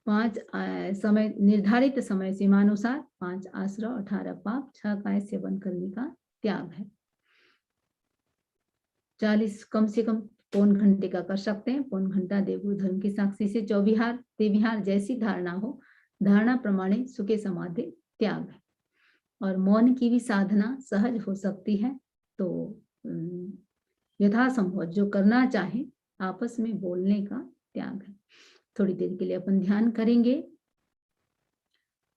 5 समय निर्धारित समय सीमानुसार 5 आश्रव, 18 पाप, 6 काय सेवन करने का त्याग है। 40 कम से कम पौन घंटे का कर सकते हैं। पौन घंटा देवगुरु धर्म की साक्षी से चौविहार तेविहार जैसी धारणा हो, धारणा प्रमाणे सुखे समाधि त्याग है। और मौन की भी साधना सहज हो सकती है, तो यथासंभव जो करना चाहे आपस में बोलने का त्याग है। थोड़ी देर के लिए अपन ध्यान करेंगे।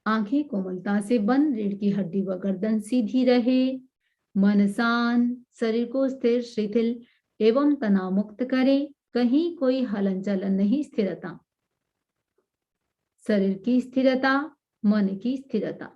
आंखें कोमलता से बंद, रीढ़ की हड्डी व गर्दन सीधी रहे, मन शांत, शरीर को स्थिर शिथिल एवं तनाव मुक्त करें। कहीं कोई हलन चलन नहीं, स्थिरता, शरीर की स्थिरता, मन की स्थिरता।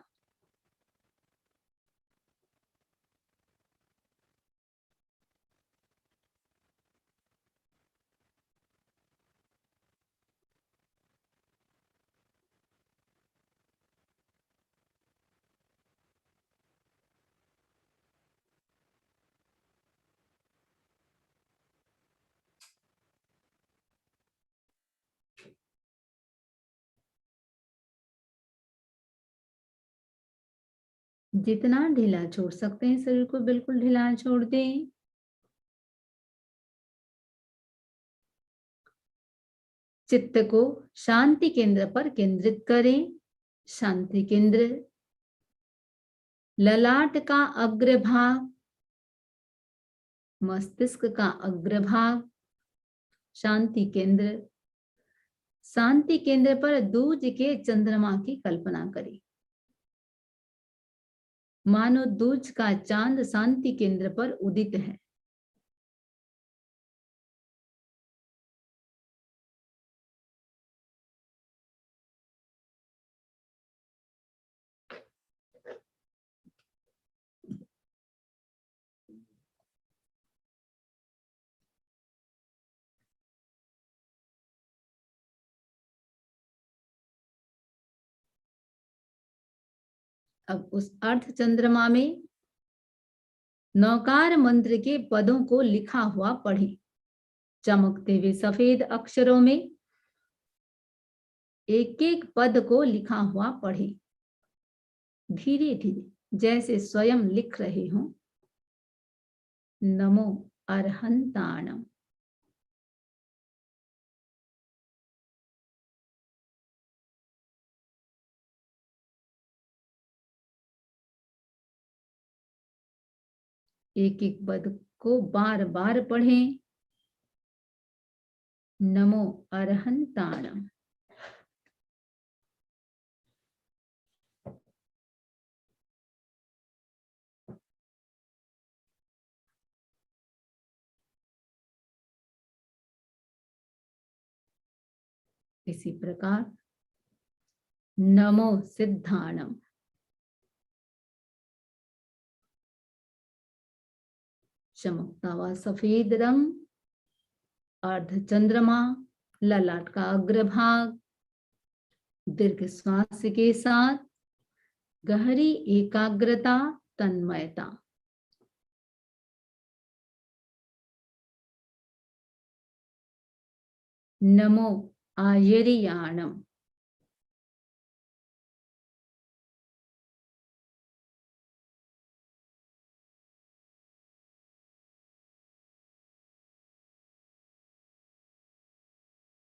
जितना ढीला छोड़ सकते हैं शरीर को बिल्कुल ढीला छोड़ दें। चित्त को शांति केंद्र पर केंद्रित करें। शांति केंद्र ललाट का अग्रभाग, मस्तिष्क का अग्रभाग, शांति केंद्र। शांति केंद्र पर दूज के चंद्रमा की कल्पना करें। मानो दूज का चांद शांति केंद्र पर उदित है। अब उस अर्ध चंद्रमा में नौकार मंत्र के पदों को लिखा हुआ पढ़ें। चमकते हुए सफेद अक्षरों में एक एक पद को लिखा हुआ पढ़ें। धीरे धीरे जैसे स्वयं लिख रहे हों। नमो अरहंताणम। एक एक पद को बार बार पढ़ें। नमो अरहंताणम। इसी प्रकार नमो सिद्धाणम। चमकता हुआ सफेद रंग, अर्ध चंद्रमा, ललाट का अग्रभाग, दीर्घ श्वास के साथ गहरी एकाग्रता, तन्मयता। नमो आयर्याणम।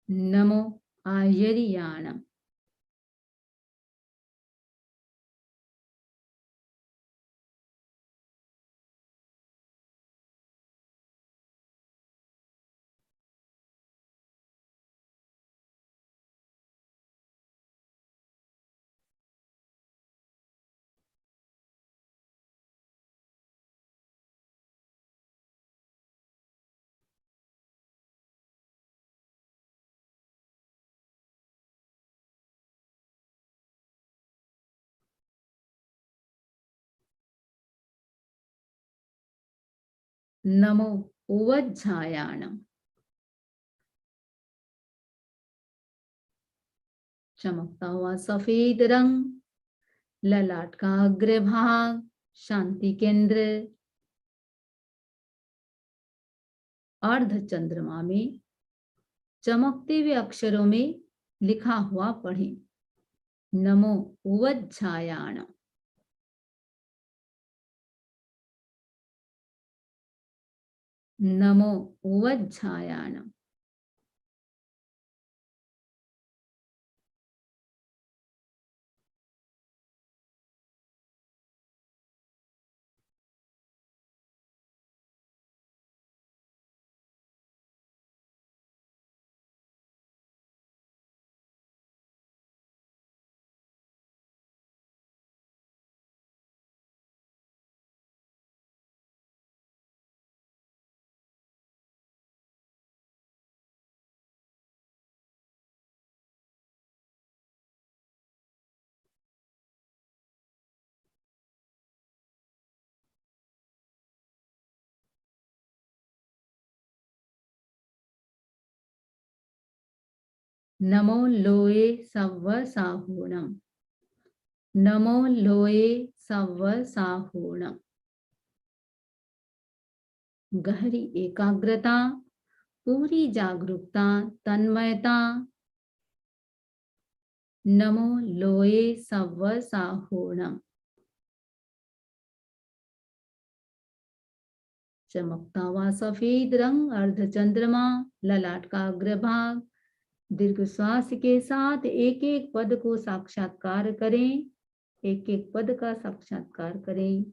नमो आयर्याणम। नमो उवज्झायाणम। चमकता हुआ सफेद रंग, ललाट का अग्रभाग, शांति केंद्र, अर्ध चंद्रमा में चमकते हुए अक्षरों में लिखा हुआ पढ़ें। नमो उवज्झायाण। नमो उवज्झायाण। नमो लोये सव्व साहूणम्। नमो लोये सव्व साहूणम्। गहरी एकाग्रता, पूरी जागरूकता, तन्मयता। नमो लोये सव्व साहूणम्। चमकता हुआ सफेद रंग अर्धचंद्रमा, ललाट का अग्रभाग। दीर्घ श्वास के साथ एक एक पद को साक्षात्कार करें। एक एक पद का साक्षात्कार करें।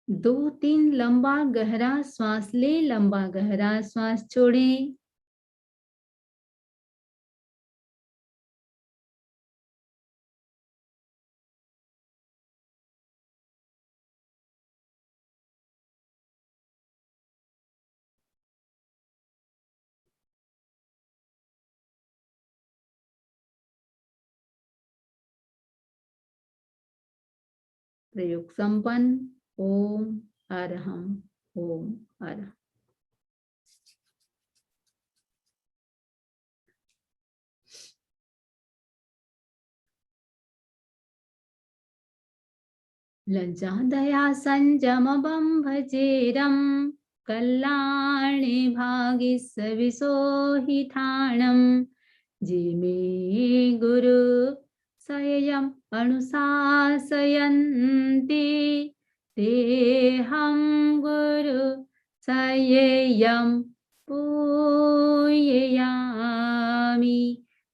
दो तीन लंबा गहरा श्वास ले, लंबा गहरा श्वास छोड़ें। प्रयोग संपन्न। ओम अरहम। ओम अरहम। लज्जा दया संयमं भजेरं, कल्याणे भागिसविशोहिताणं। जिमे गुरु सयम् अनुशासयन्ति, तेहं गुरु सय्यं पूजयामि।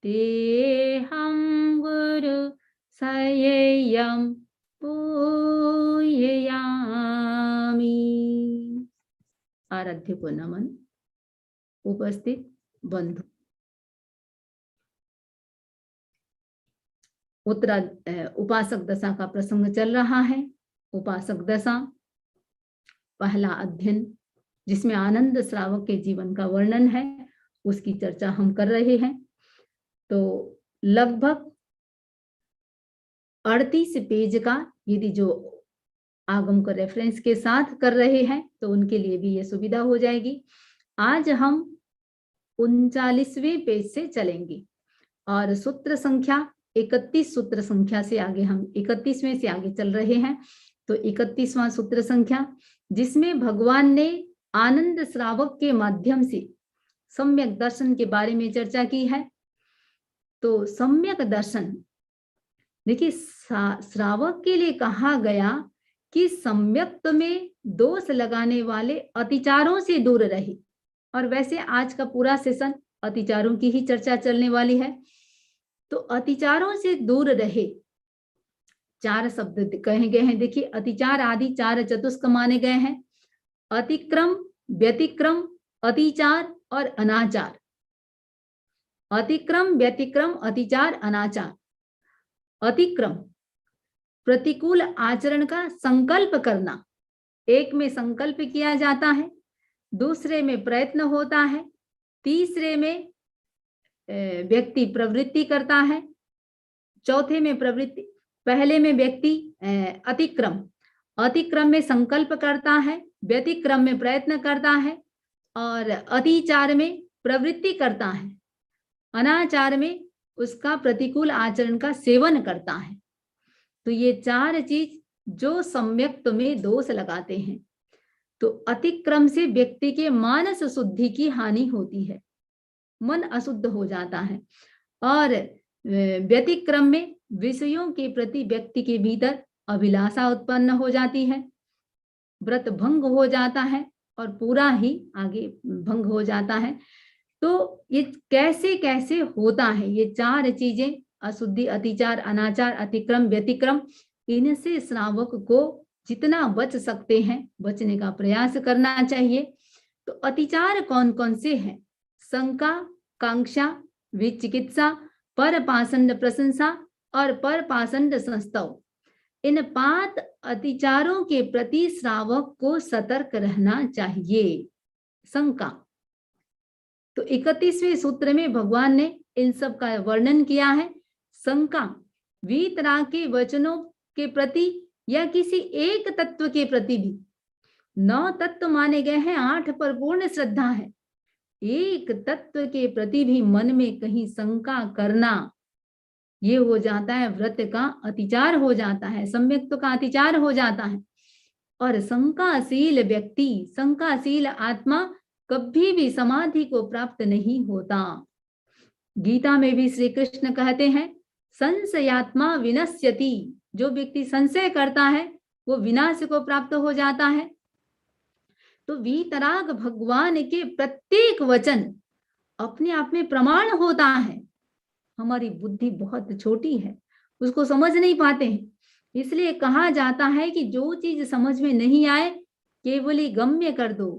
तेहं गुरु सय्यं पूजयामि। आराध्य को नमन। उपस्थित बंधु, उत्तरा उपासक दशा का प्रसंग चल रहा है। उपासक दशा पहला अध्ययन, जिसमें आनंद श्रावक के जीवन का वर्णन है, उसकी चर्चा हम कर रहे हैं। तो लगभग 38 पेज का, यदि जो आगम को रेफरेंस के साथ कर रहे हैं तो उनके लिए भी ये सुविधा हो जाएगी। आज हम 39वें पेज से चलेंगे और सूत्र संख्या 31 सूत्र संख्या से आगे, हम 31वें से आगे चल रहे हैं। तो 31वां सूत्र संख्या, जिसमें भगवान ने आनंद श्रावक के माध्यम से सम्यक दर्शन के बारे में चर्चा की है। तो सम्यक दर्शन, देखिए श्रावक के लिए कहा गया कि सम्यक्त में दोष लगाने वाले अतिचारों से दूर रहे। और वैसे आज का पूरा सेशन अतिचारों की ही चर्चा चलने वाली है। तो अतिचारों से दूर रहे, 4 शब्द कहे गए हैं। देखिए, अतिचार आदि 4 चतुष्क माने गए हैं। अतिक्रम, व्यतिक्रम, अतिचार और अनाचार। अतिक्रम, व्यतिक्रम, अतिचार, अनाचार। अतिक्रम, प्रतिकूल आचरण का संकल्प करना। एक में संकल्प किया जाता है, दूसरे में प्रयत्न होता है, तीसरे में व्यक्ति प्रवृत्ति करता है, चौथे में प्रवृत्ति, पहले में व्यक्ति अतिक्रम में संकल्प करता है, व्यतिक्रम में प्रयत्न करता है और अतिचार में प्रवृत्ति करता है, अनाचार में उसका प्रतिकूल आचरण का सेवन करता है। तो ये चार चीज जो सम्यक्त में दोष लगाते हैं। तो अतिक्रम से व्यक्ति के मानस शुद्धि की हानि होती है, मन अशुद्ध हो जाता है, और व्यतिक्रम में विषयों के प्रति व्यक्ति के भीतर अभिलाषा उत्पन्न हो जाती है, व्रत भंग हो जाता है और पूरा ही आगे भंग हो जाता है। तो ये कैसे कैसे होता है, ये चार चीजें, अशुद्धि, अतिचार, अनाचार, अतिक्रम, व्यतिक्रम, इनसे श्रावक को जितना बच सकते हैं बचने का प्रयास करना चाहिए। तो अतिचार कौन कौन से हैं? शंका, कांक्षा, विचिकित्सा, परपाषंड प्रशंसा और परपाषंड संस्तव। इन 5 अतिचारों के प्रति श्रावक को सतर्क रहना चाहिए। शंका, तो 31वें सूत्र में भगवान ने इन सब का वर्णन किया है। शंका, वीतराग के वचनों के प्रति या किसी एक तत्व के प्रति भी। 9 तत्व माने गए हैं, 8 पर पूर्ण श्रद्धा है। एक तत्व के प्रति भी मन में कहीं शंका करना, ये हो जाता है व्रत का अतिचार हो जाता है, सम्यक्त का अतिचार हो जाता है। और शंकाशील व्यक्ति, शंकाशील आत्मा कभी भी समाधि को प्राप्त नहीं होता। गीता में भी श्री कृष्ण कहते हैं, संशयात्मा विनश्यति। जो व्यक्ति संशय करता है वो विनाश को प्राप्त हो जाता है। तो वीतराग भगवान के प्रत्येक वचन अपने आप में प्रमाण होता है। हमारी बुद्धि बहुत छोटी है, उसको समझ नहीं पाते हैं। इसलिए कहा जाता है कि जो चीज समझ में नहीं आए केवली गम्य कर दो,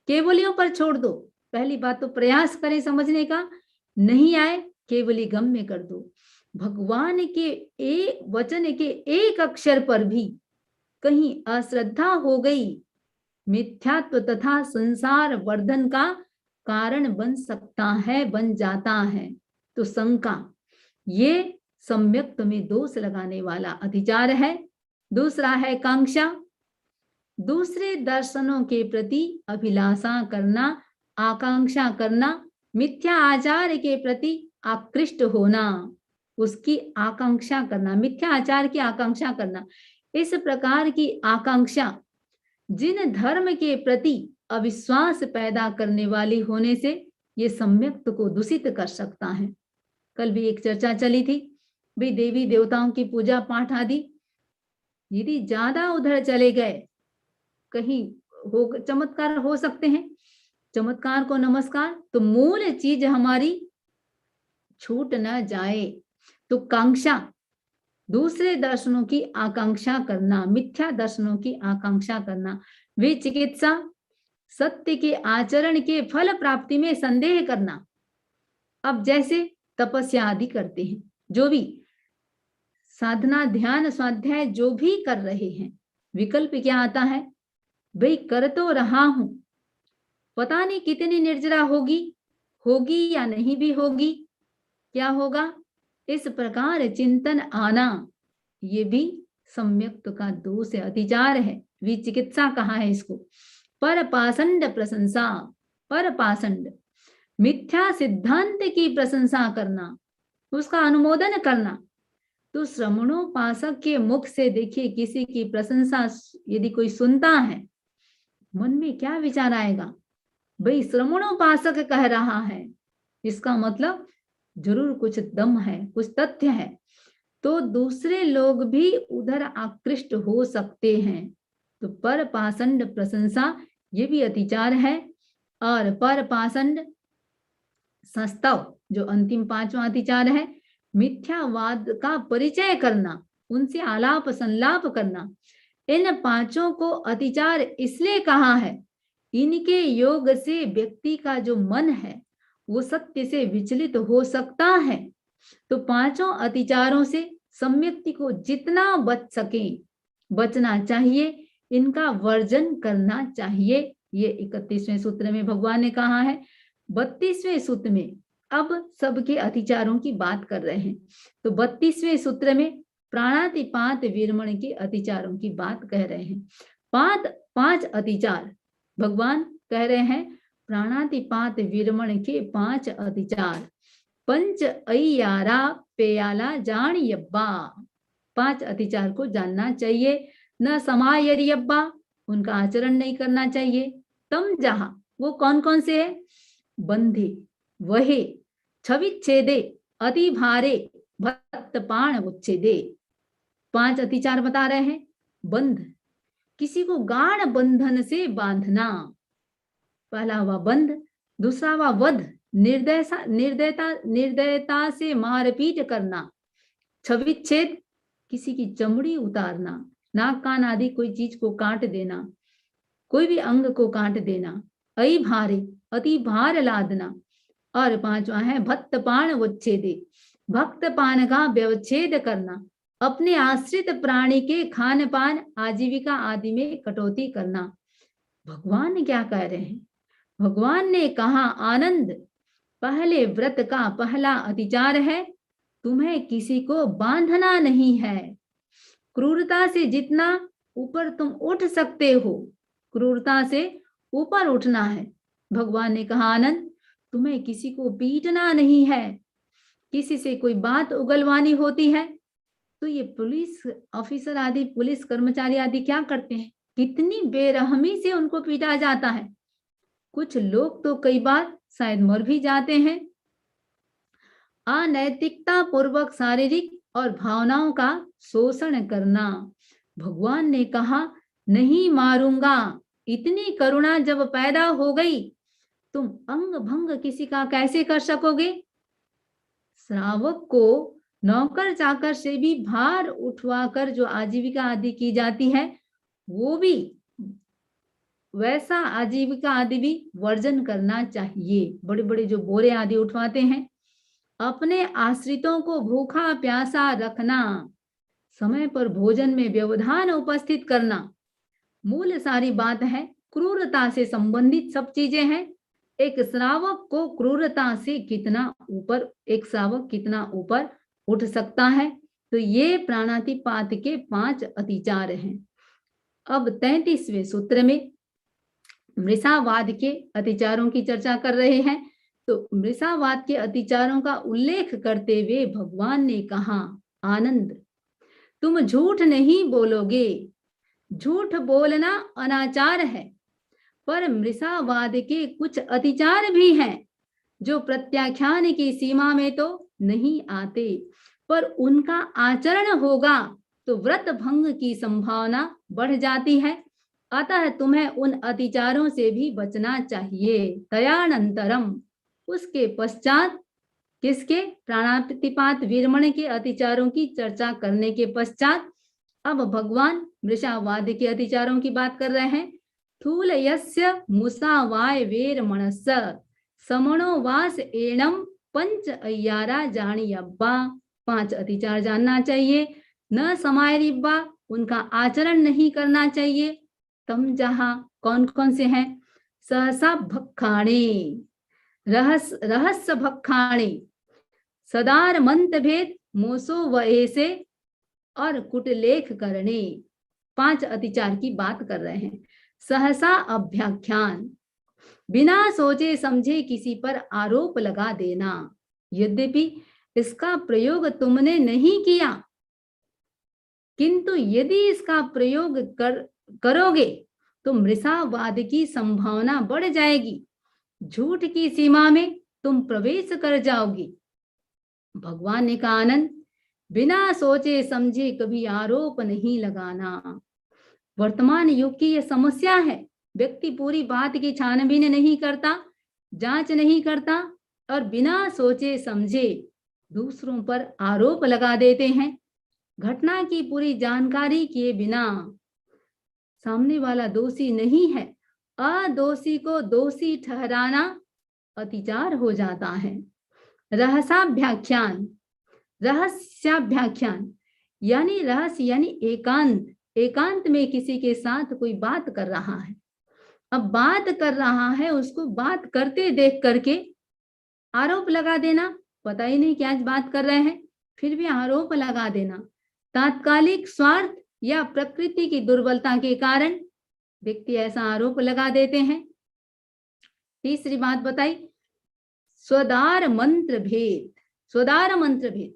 केवलियों पर छोड़ दो। पहली बात तो प्रयास करें समझने का, नहीं आए केवली गम्य कर दो। भगवान के एक वचन के एक अक्षर पर भी कहीं अश्रद्धा हो गई, मिथ्यात्व तथा संसार वर्धन का कारण बन सकता है, बन जाता है। तो शंका, ये सम्यक्त में दोष लगाने वाला अतिचार है। दूसरा है कांक्षा, दूसरे दर्शनों के प्रति अभिलाषा करना, आकांक्षा करना, मिथ्या आचार के प्रति आकृष्ट होना, उसकी आकांक्षा करना, मिथ्या आचार की आकांक्षा करना। इस प्रकार की आकांक्षा जिन धर्म के प्रति अविश्वास पैदा करने वाली होने से ये सम्यक्त को दूषित कर सकता है। कल भी एक चर्चा चली थी, भाई देवी देवताओं की पूजा पाठ आदि यदि ज्यादा उधर चले गए, कहीं हो चमत्कार हो सकते हैं, चमत्कार को नमस्कार, तो मूल चीज हमारी छूट न जाए। तो कांक्षा, दूसरे दर्शनों की आकांक्षा करना, मिथ्या दर्शनों की आकांक्षा करना। विचिकित्सा, सत्य के आचरण के फल प्राप्ति में संदेह करना। अब जैसे तपस्या आदि करते हैं, जो भी साधना, ध्यान, स्वाध्याय जो भी कर रहे हैं, विकल्प क्या आता है, भाई कर तो रहा हूं, पता नहीं कितनी निर्जरा होगी या नहीं भी होगी, क्या होगा, इस प्रकार चिंतन आना, ये भी सम्यक्त का दोष है, अतिचार है। विचिकित्सा कहा है इसको। परपाषंड प्रशंसा, परपाषंड मिथ्या सिद्धांत की प्रशंसा करना, उसका अनुमोदन करना। तो श्रमणोपासक के मुख से देखिए किसी की प्रशंसा यदि कोई सुनता है, मन में क्या विचार आएगा, भाई श्रमणोपासक कह रहा है, इसका मतलब जरूर कुछ दम है, कुछ तथ्य है। तो दूसरे लोग भी उधर आकृष्ट हो सकते हैं। तो परपाषंड प्रशंसा ये भी अतिचार है। और परपाषंड संस्तव, जो अंतिम 5वां अतिचार है, मिथ्यावाद का परिचय करना, उनसे आलाप संलाप करना। इन 5 को अतिचार इसलिए कहा है, इनके योग से व्यक्ति का जो मन है वो सत्य से विचलित हो सकता है। तो 5 अतिचारों से सम्यक्ति को जितना बच सके बचना चाहिए, इनका वर्जन करना चाहिए। ये 31वें सूत्र में भगवान ने कहा है। 32वें सूत्र में अब सबके अतिचारों की बात कर रहे हैं। तो 32वें सूत्र में प्राणातिपात वीरमण के अतिचारों की बात कह रहे हैं। 5 अतिचार भगवान कह रहे हैं प्राणातिपात विरमण के 5 अतिचार। पंच अय्यारा पेयाला जान यब्बा, 5 अतिचार को जानना चाहिए। न समायरियब्बा, उनका आचरण नहीं करना चाहिए। तम जहा, वो कौन कौन से है? बंधे, वहे, छविच्छेदे, अति भारे, भत्तपाण उच्छेदे। 5 अतिचार बता रहे हैं। बंध, किसी को गाढ़ बंधन से बांधना, पहला हुआ बंध। दूसरा हुआ वध, निर्दयता से मारपीट करना। छविच्छेद, किसी की चमड़ी उतारना, नाक कान आदि कोई चीज को काट देना, कोई भी अंग को काट देना। अई भारे, अति भार लादना। और 5वां है भक्तपान उच्छेदे, भक्त पान का व्यवच्छेद करना, अपने आश्रित प्राणी के खान पान आजीविका आदि में कटौती करना। भगवान क्या कह रहे हैं? भगवान ने कहा आनंद, पहले व्रत का पहला अतिचार है तुम्हें किसी को बांधना नहीं है। क्रूरता से जितना ऊपर तुम उठ सकते हो, क्रूरता से ऊपर उठना है। भगवान ने कहा आनंद, तुम्हें किसी को पीटना नहीं है। किसी से कोई बात उगलवानी होती है तो ये पुलिस ऑफिसर आदि, पुलिस कर्मचारी आदि क्या करते हैं? कितनी बेरहमी से उनको पीटा जाता है। कुछ लोग तो कई बार शायद मर भी जाते हैं। अनैतिकता पूर्वक शारीरिक और भावनाओं का शोषण करना। भगवान ने कहा नहीं मारूंगा। इतनी करुणा जब पैदा हो गई, तुम अंग भंग किसी का कैसे कर सकोगे? श्रावक को नौकर चाकर से भी भार उठवाकर जो आजीविका आदि की जाती है, वो भी वैसा आजीविका आदि भी वर्जन करना चाहिए। बड़े बड़े जो बोरे आदि उठवाते हैं। अपने आश्रितों को भूखा प्यासा रखना, समय पर भोजन में व्यवधान उपस्थित करना। मूल सारी बात है, क्रूरता से संबंधित सब चीजें हैं। एक श्रावक को क्रूरता से कितना ऊपर, एक श्रावक कितना ऊपर उठ सकता है। तो ये प्राणातिपात के 5 अतिचार हैं। अब 33वें सूत्र में मृषावाद के अतिचारों की चर्चा कर रहे हैं। तो मृषावाद के अतिचारों का उल्लेख करते हुए भगवान ने कहा आनंद, तुम झूठ नहीं बोलोगे। झूठ बोलना अनाचार है, पर मृषावाद के कुछ अतिचार भी हैं जो प्रत्याख्यान की सीमा में तो नहीं आते, पर उनका आचरण होगा तो व्रत भंग की संभावना बढ़ जाती है। अतः तुम्हें उन अतिचारों से भी बचना चाहिए। तयानंतरम, उसके पश्चात, किसके? प्राणातिपात विरमण के अतिचारों की चर्चा करने के पश्चात अब भगवान मृषावाद के अतिचारों की बात कर रहे हैं। थूल यस्य मुसावाय वेरमणस समणो वास एणम पंच अय्यारा जानियब्बा। 5 अतिचार जानना चाहिए। न समायरिब्बा, उनका आचरण नहीं करना चाहिए। तम जहा, कौन कौन से हैं? सहसा भक्षाणे, रहस्य भक्षाणे, सदार मंत भेद, मोसो व ऐसे और कुटलेख करने। 5 अतिचार की बात कर रहे हैं। सहसा अभ्याख्यान, बिना सोचे समझे किसी पर आरोप लगा देना, यद्यपि इसका प्रयोग तुमने नहीं किया, किंतु यदि इसका प्रयोग करोगे तो मृषावाद की संभावना बढ़ जाएगी। झूठ की सीमा में तुम प्रवेश कर जाओगी। भगवान ने कहा आनंद, बिना सोचे समझे कभी आरोप नहीं लगाना। वर्तमान युग की यह समस्या है। व्यक्ति पूरी बात की छानबीन नहीं करता, जांच नहीं करता और बिना सोचे समझे दूसरों पर आरोप लगा देते हैं। घटना की पूरी जानकारी किए बिना सामने वाला दोषी नहीं है, अदोषी को दोषी ठहराना अतिचार हो जाता है। रहस्याभ्याख्यान, रहस्याभ्याख्यान यानी रहस्य यानी एकांत। एकांत में किसी के साथ कोई बात कर रहा है, अब बात कर रहा है, उसको बात करते देख करके आरोप लगा देना। पता ही नहीं क्या बात कर रहे हैं, फिर भी आरोप लगा देना। तात्कालिक स्वार्थ या प्रकृति की दुर्बलता के कारण व्यक्ति ऐसा आरोप लगा देते हैं। तीसरी बात बताई, स्वदार मंत्र भेद। स्वदार मंत्र भेद,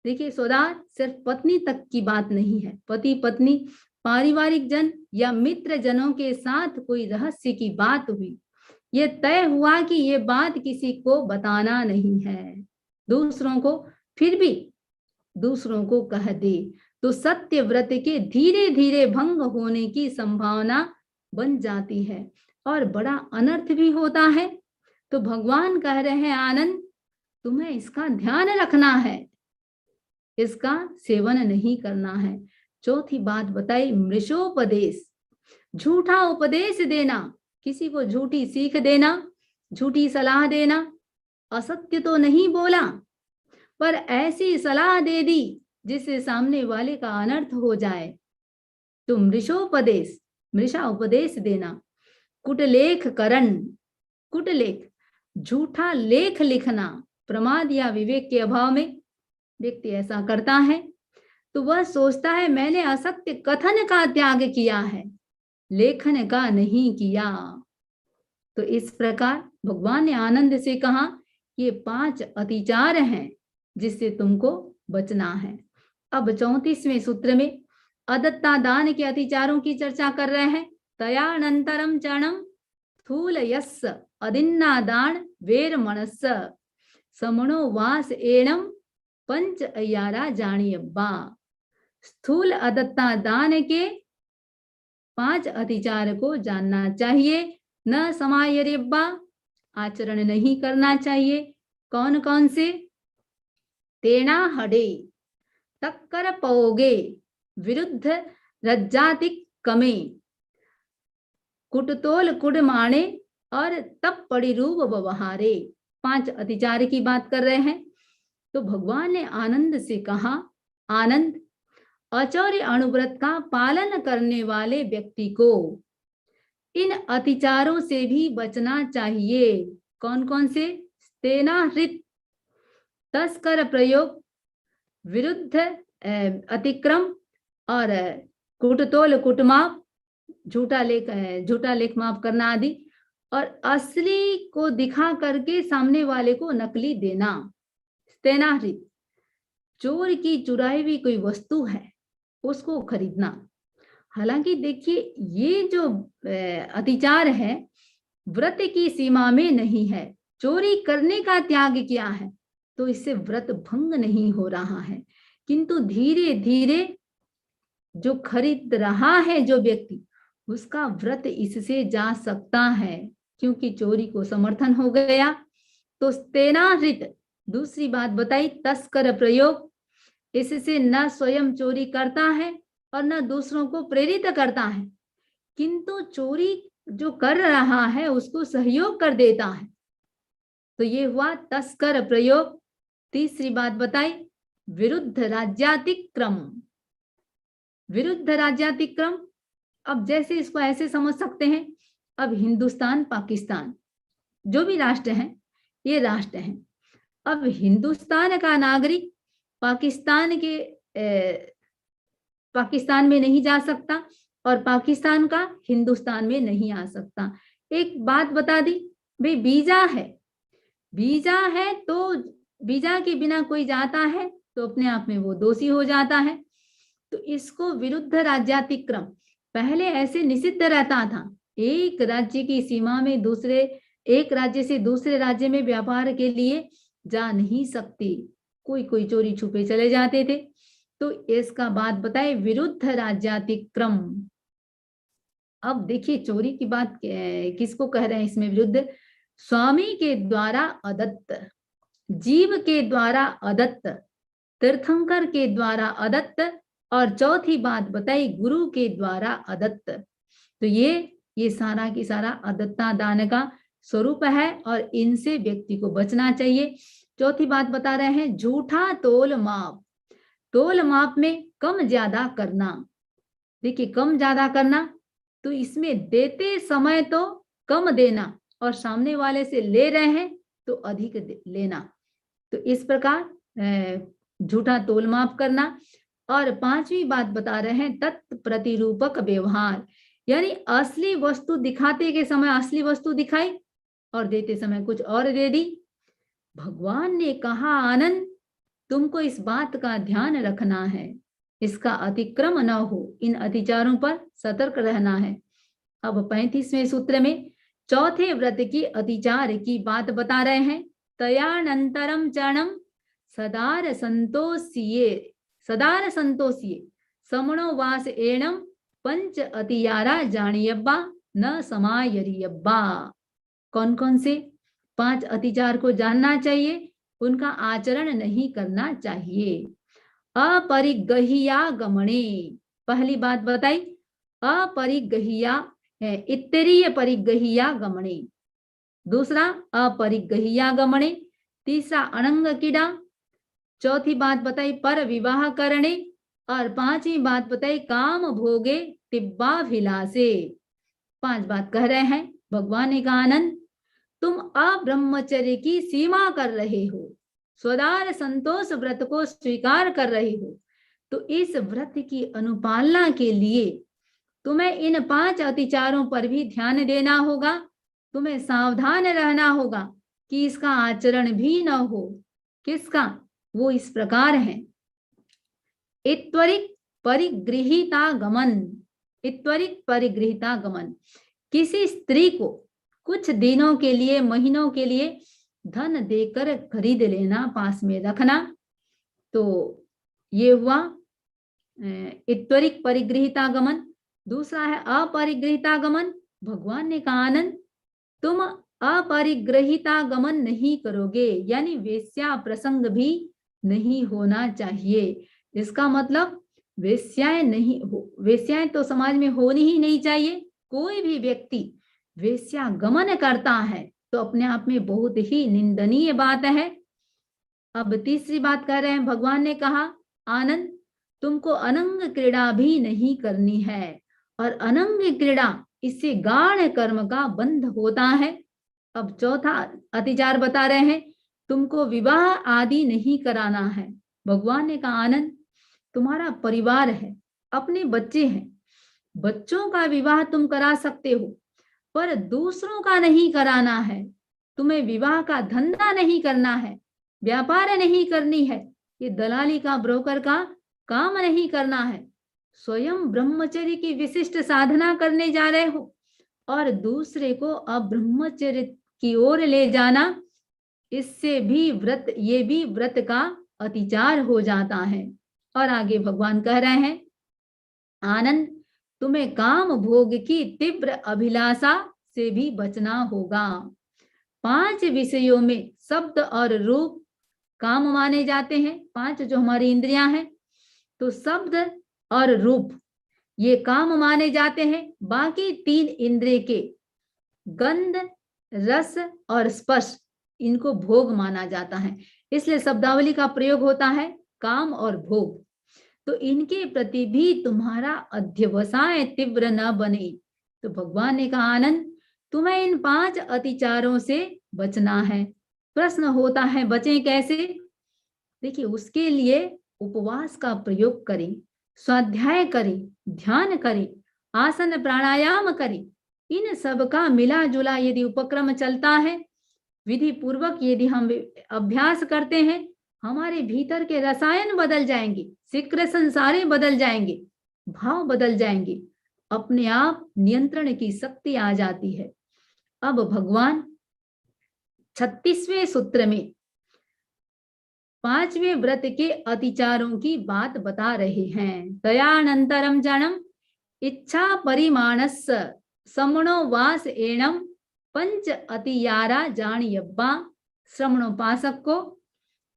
देखिए स्वदार सिर्फ पत्नी तक की बात नहीं है, पति पत्नी, पारिवारिक जन या मित्र जनों के साथ कोई रहस्य की बात हुई, ये तय हुआ कि ये बात किसी को बताना नहीं है, दूसरों को, फिर भी दूसरों को कह दे तो सत्य व्रत के धीरे धीरे भंग होने की संभावना बन जाती है और बड़ा अनर्थ भी होता है। तो भगवान कह रहे हैं, आनंद तुम्हें इसका ध्यान रखना है, इसका सेवन नहीं करना है। चौथी बात बताई, मृषोपदेश, झूठा उपदेश देना, किसी को झूठी सीख देना, झूठी सलाह देना, असत्य तो नहीं बोला पर ऐसी सलाह दे दी जिससे सामने वाले का अनर्थ हो जाए, तो मृषोपदेश, मृषा उपदेश देना। कुटलेख करण, कुटलेख, झूठा लेख लिखना, प्रमाद या विवेक के अभाव में व्यक्ति ऐसा करता है तो वह सोचता है मैंने असत्य कथन का त्याग किया है, लेखन का नहीं किया। तो इस प्रकार भगवान ने आनंद से कहा ये 5 अतिचार हैं जिससे तुमको बचना है। अब 34वें सूत्र में अदत्ता दान के अतिचारों की चर्चा कर रहे हैं। तयानंतरम चरणम स्थूल यस्य अदिन्ना दान वेर मनस्स समणो वास एणम पंच अयारा जानियब्बा। स्थूल अदत्ता दान के 5 अतिचार को जानना चाहिए, न समायरेब्बा, आचरण नहीं करना चाहिए। कौन कौन से? तेना हडे, तक्कर पओगे, विरुद्ध रज्जातिक कमे, कुटतोल कुडमाणे और तप पड़ी रूप व्यवहारे। 5 अतिचार की बात कर रहे हैं। तो भगवान ने आनंद से कहा, आनंद आचार्य अनुव्रत का पालन करने वाले व्यक्ति को इन अतिचारों से भी बचना चाहिए। कौन कौन से? तेना हृत, तस्कर प्रयोग, विरुद्ध अतिक्रम और कुटतोल कुटमाप, झूठा लेख माफ करना आदि, और असली को दिखा करके सामने वाले को नकली देना। तेनाहृत, चोर की चुराई हुई कोई वस्तु है उसको खरीदना। हालांकि देखिए ये जो अतिचार है व्रत की सीमा में नहीं है, चोरी करने का त्याग किया है तो इससे व्रत भंग नहीं हो रहा है, किंतु धीरे धीरे जो खरीद रहा है जो व्यक्ति, उसका व्रत इससे जा सकता है क्योंकि चोरी को समर्थन हो गया। तो तेनाहृत, दूसरी बात बताई, तस्कर प्रयोग, इससे न स्वयं चोरी करता है और न दूसरों को प्रेरित करता है, किंतु चोरी जो कर रहा है उसको सहयोग कर देता है। तो ये हुआ तस्कर प्रयोग। तीसरी बात बताई, विरुद्ध राज्यातिक्रम, विरुद्ध राज्यातिक्रम। अब जैसे इसको ऐसे समझ सकते हैं, अब हिंदुस्तान पाकिस्तान जो भी राष्ट्र हैं, ये राष्ट्र हैं। अब हिंदुस्तान का नागरिक पाकिस्तान में नहीं जा सकता और पाकिस्तान का हिंदुस्तान में नहीं आ सकता। एक बात बता दी भाई, वीजा है तो वीजा के बिना कोई जाता है तो अपने आप में वो दोषी हो जाता है। तो इसको विरुद्ध राज्यातिक्रम, पहले ऐसे निषिद्ध रहता था, एक राज्य की सीमा में एक राज्य से दूसरे राज्य में व्यापार के लिए जा नहीं सकती, कोई चोरी छुपे चले जाते थे। तो इसका बात बताए, विरुद्ध राज्यातिक्रम। अब देखिए चोरी की बात किसको कह रहे हैं इसमें विरुद्ध? स्वामी के द्वारा अदत्त, जीव के द्वारा अदत्त, तीर्थंकर के द्वारा अदत्त, और चौथी बात बताई गुरु के द्वारा अदत्त। तो ये सारा की सारा अदत्ता दान का स्वरूप है और इनसे व्यक्ति को बचना चाहिए। चौथी बात बता रहे हैं, झूठा तोल माप, तोल माप में कम ज्यादा करना। देखिए कम ज्यादा करना तो इसमें देते समय तो कम देना और सामने वाले से ले रहे हैं तो अधिक लेना। तो इस प्रकार झूठा तोल माप करना। और 5वीं बात बता रहे हैं, तत्प्रतिरूपक व्यवहार, यानी असली वस्तु दिखाते के समय असली वस्तु दिखाई और देते समय कुछ और दे दी। भगवान ने कहा आनंद तुमको इस बात का ध्यान रखना है, इसका अतिक्रम न हो, इन अतिचारों पर सतर्क रहना है। अब 35वें सूत्र में चौथे व्रत की अतिचार की बात बता रहे हैं। तयानंतरम चरणम सदार संतोषिये समणो वास एणम पंच अतियारा जानियब्बा न समायरियब्बा। कौन कौन से 5 अतिचार को जानना चाहिए, उनका आचरण नहीं करना चाहिए। अपरिगहिया गमने, पहली बात बताई अपरिगहिया है, इत्तरीय परिगहिया गमने। दूसरा अपरिगहिया गमने। तीसरा अनंग कीड़ा। चौथी बात बताई पर विवाह करने। और 5वीं बात बताई काम भोगे तिब्बाभिलाषे। 5 बात कह रहे हैं। भगवान ने कहा आनंद तुम अब्रह्मचर्य की सीमा कर रहे हो, स्वदार संतोष व्रत को स्वीकार कर रहे हो, तो इस व्रत की अनुपालना के लिए तुम्हें इन 5 अतिचारों पर भी ध्यान देना होगा। तुम्हें सावधान रहना होगा कि इसका आचरण भी न हो। किसका? वो इस प्रकार है। इत्वरिक परिगृहीतागमन। इत्वरिक परिगृहीतागमन, किसी स्त्री को कुछ दिनों के लिए, महीनों के लिए धन देकर खरीद लेना, पास में रखना, तो ये हुआ इत्वरिक परिगृहीतागमन। दूसरा है अपरिगृहीतागमन। भगवान ने कहा आनंद तुम अपरिगृहीतागमन नहीं करोगे, यानी वेश्या प्रसंग भी नहीं होना चाहिए। इसका मतलब वेश्याएं नहीं हो, वेश्याएं तो समाज में होनी ही नहीं चाहिए। कोई भी व्यक्ति वेश्या गमन करता है तो अपने आप में बहुत ही निंदनीय बात है। अब तीसरी बात कह रहे हैं, भगवान ने कहा आनंद तुमको अनंग क्रीड़ा भी नहीं करनी है, और अनंग क्रीड़ा इससे गाढ़ कर्म का बंध होता है। अब चौथा अतिचार बता रहे हैं, तुमको विवाह आदि नहीं कराना है। भगवान ने कहा आनंद तुम्हारा परिवार है, अपने बच्चे हैं, बच्चों का विवाह तुम करा सकते हो, पर दूसरों का नहीं कराना है। तुम्हें विवाह का धंधा नहीं करना है, व्यापार नहीं करनी है, ये दलाली का, ब्रोकर का काम नहीं करना है। स्वयं ब्रह्मचर्य की विशिष्ट साधना करने जा रहे हो और दूसरे को अब्रह्मचर्य की ओर ले जाना, इससे भी व्रत, ये भी व्रत का अतिचार हो जाता है। और आगे भगवान कह रहे हैं आनंद तुम्हें काम भोग की तीव्र अभिलाषा से भी बचना होगा। 5 विषयों में शब्द और रूप काम माने जाते हैं। 5 जो हमारी इंद्रियां हैं, तो शब्द और रूप ये काम माने जाते हैं। बाकी 3 इंद्रिय के गंध, रस और स्पर्श, इनको भोग माना जाता है। इसलिए शब्दावली का प्रयोग होता है काम और भोग। तो इनके प्रति भी तुम्हारा अध्यवसाय तीव्र न बने। तो भगवान ने कहा आनंद तुम्हें इन 5 अतिचारों से बचना है। प्रश्न होता है बचें कैसे? देखिए, उसके लिए उपवास का प्रयोग करें, स्वाध्याय करें, ध्यान करें, आसन प्राणायाम करें। इन सब का मिला जुला यदि उपक्रम चलता है, विधि पूर्वक यदि हम अभ्यास करते हैं, हमारे भीतर के रसायन बदल जाएंगे, सिक्रेशन सारे बदल जाएंगे, भाव बदल जाएंगे, अपने आप नियंत्रण की शक्ति आ जाती है। अब भगवान 36वें सूत्र में 5वें व्रत के अतिचारों की बात बता रहे हैं। तयानंतरम जनम इच्छा परिमाणस्य समणो वास एणम पंच अतियारा जानियब्बा। श्रवणोपासक को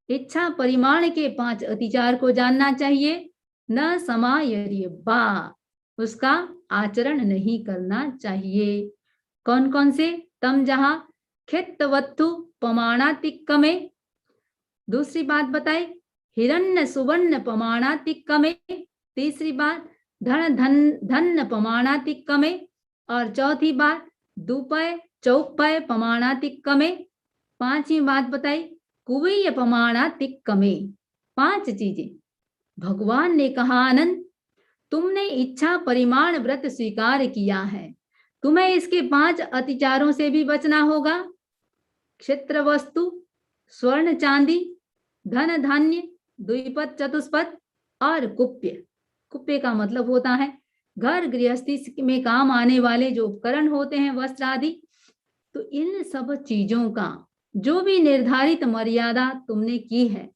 इच्छा परिमाण के 5 अतिचार को जानना चाहिए। न समायरियब्बा, उसका आचरण नहीं करना चाहिए। कौन कौन से? तम जहां खित्तवत्थु पमाणातिक्कमे। दूसरी बात बताई हिरण्य सुवर्ण पमाणातिक्कमे। तीसरी बात धन धन पमाणातिक्कमे। और चौथी बात दुपय चौपय पमाणातिक्कमे। 5वीं बात बताई कुवीय पमाणातिक्कमे। 5 चीजें भगवान ने कहा आनंद तुमने इच्छा परिमाण व्रत स्वीकार किया है, तुम्हें इसके 5 अतिचारों से भी बचना होगा। क्षेत्र वस्तु, स्वर्ण चांदी, धन धान्य, द्विपद चतुष्पद और कुप्य। कुप्य का मतलब होता है घर गृहस्थी में काम आने वाले जो उपकरण होते हैं, वस्त्र आदि। तो इन सब चीजों का जो भी निर्धारित मर्यादा तुमने की है,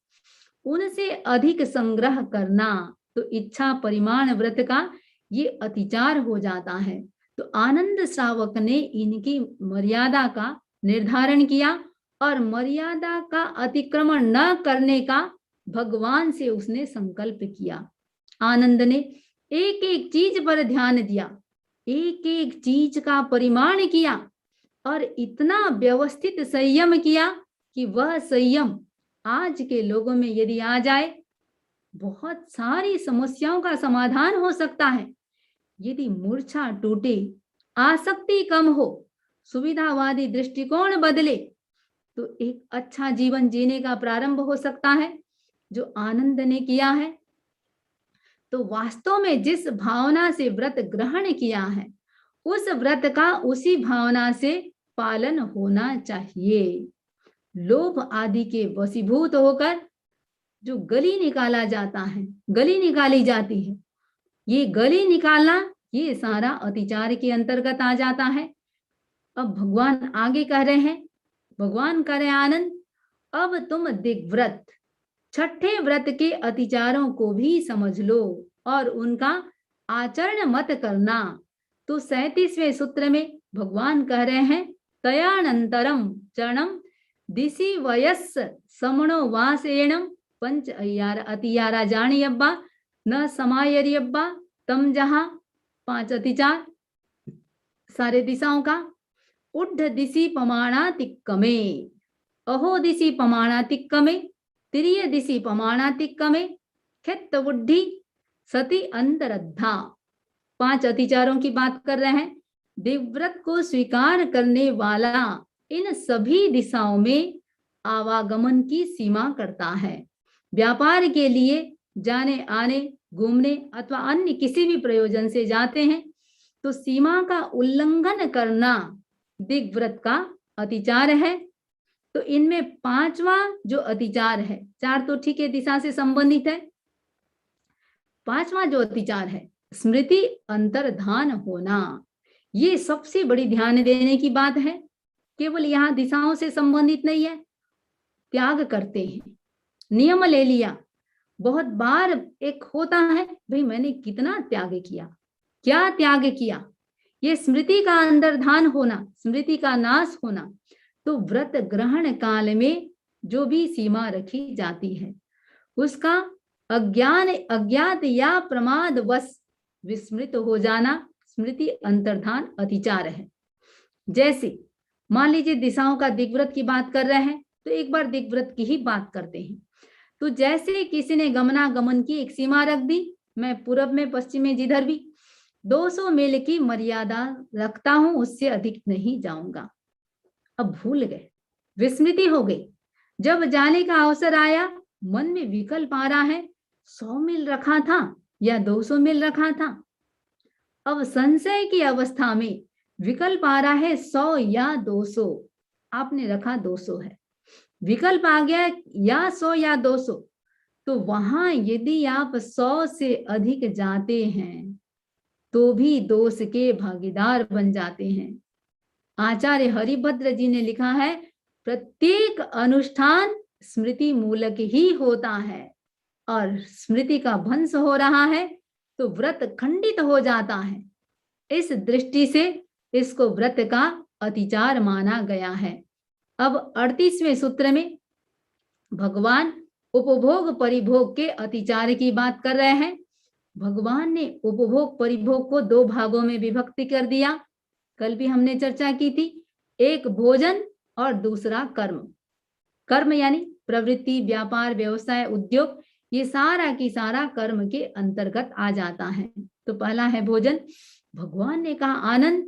उनसे अधिक संग्रह करना तो इच्छा परिमाण व्रत का ये अतिचार हो जाता है। तो आनंद श्रावक ने इनकी मर्यादा का निर्धारण किया और मर्यादा का अतिक्रमण न करने का भगवान से उसने संकल्प किया। आनंद ने एक एक चीज पर ध्यान दिया, एक एक चीज का परिमाण किया और इतना व्यवस्थित संयम किया कि वह संयम आज के लोगों में यदि आ जाए, बहुत सारी समस्याओं का समाधान हो सकता है। यदि मूर्छा टूटे, आसक्ति कम हो, सुविधावादी दृष्टिकोण बदले, तो एक अच्छा जीवन जीने का प्रारंभ हो सकता है, जो आनंद ने किया है। तो वास्तव में जिस भावना से व्रत ग्रहण किया है, उस व्रत का उसी भावना से पालन होना चाहिए। लोभ आदि के वशीभूत होकर जो गली निकाला जाता है, गली निकाली जाती है, ये गली निकालना ये सारा अतिचार के अंतर्गत आ जाता है। अब भगवान आगे कह रहे हैं, भगवान कह रहे आनंद, अब तुम दिग्व्रत छठे व्रत के अतिचारों को भी समझ लो और उनका आचरण मत करना। तो 37वें सूत्र में भगवान कह रहे हैं, तयानंतरम चरणम दिशि वयस समणो वासेणम पंच अतियारा जानियब्बा न समायरियब्बा तम जहां। 5 अतिचार सारे दिशाओं का। उड्ढ दिशि पमाणातिक्कमे, अहो दिशि पमाणातिक्कमे, तिरिय दिशि पमाणातिक्कमे, खेत बुद्धि सती अंतरद्धा। 5 अतिचारों की बात कर रहे हैं। दिव्यव्रत को स्वीकार करने वाला इन सभी दिशाओं में आवागमन की सीमा करता है। व्यापार के लिए जाने आने, घूमने अथवा अन्य किसी भी प्रयोजन से जाते हैं, तो सीमा का उल्लंघन करना दिग्व्रत का अतिचार है। तो इनमें 5वां जो अतिचार है, 4 तो ठीक है दिशा से संबंधित है, 5वां जो अतिचार है स्मृति अंतर्धान होना, ये सबसे बड़ी ध्यान देने की बात है। केवल यहाँ दिशाओं से संबंधित नहीं है, त्याग करते हैं, नियम ले लिया। बहुत बार एक होता है, भाई मैंने कितना त्याग किया, क्या त्याग किया, ये स्मृति का अंतर्धान होना, स्मृति का नाश होना। तो व्रत ग्रहण काल में जो भी सीमा रखी जाती है, उसका अज्ञात या प्रमाद वश विस्मृत हो जाना स्मृति अंतर्धान अतिचार है। जैसे मान लीजिए दिशाओं का दिग्व्रत की बात कर रहे हैं, तो एक बार दिग्व्रत की ही बात करते हैं। तो जैसे किसी ने गमनागमन की एक सीमा रख दी, मैं पूर्व में पश्चिम में जिधर भी 200 मील की मर्यादा रखता हूं, उससे अधिक नहीं जाऊंगा। अब भूल गए, विस्मृति हो गई, जब जाने का अवसर आया मन में विकल्प आ रहा है, 100 मील रखा था या 200 मील रखा था। अब संशय की अवस्था में विकल्प आ रहा है 100 या 200, आपने रखा 200 है, विकल्प आ गया या 100 या 200, तो वहां यदि आप 100 से अधिक जाते हैं तो भी दोष के भागीदार बन जाते हैं। आचार्य हरिभद्र जी ने लिखा है, प्रत्येक अनुष्ठान स्मृति मूलक ही होता है और स्मृति का भंश हो रहा है तो व्रत खंडित हो जाता है। इस दृष्टि से इसको व्रत का अतिचार माना गया है। अब 38वें सूत्र में भगवान उपभोग परिभोग के अतिचार की बात कर रहे हैं। भगवान ने उपभोग परिभोग को 2 भागों में विभक्त कर दिया, कल भी हमने चर्चा की थी। एक भोजन और दूसरा कर्म। कर्म यानी प्रवृत्ति, व्यापार, व्यवसाय, उद्योग, ये सारा की सारा कर्म के अंतर्गत आ जाता है। तो पहला है भोजन। भगवान ने कहा, आनंद,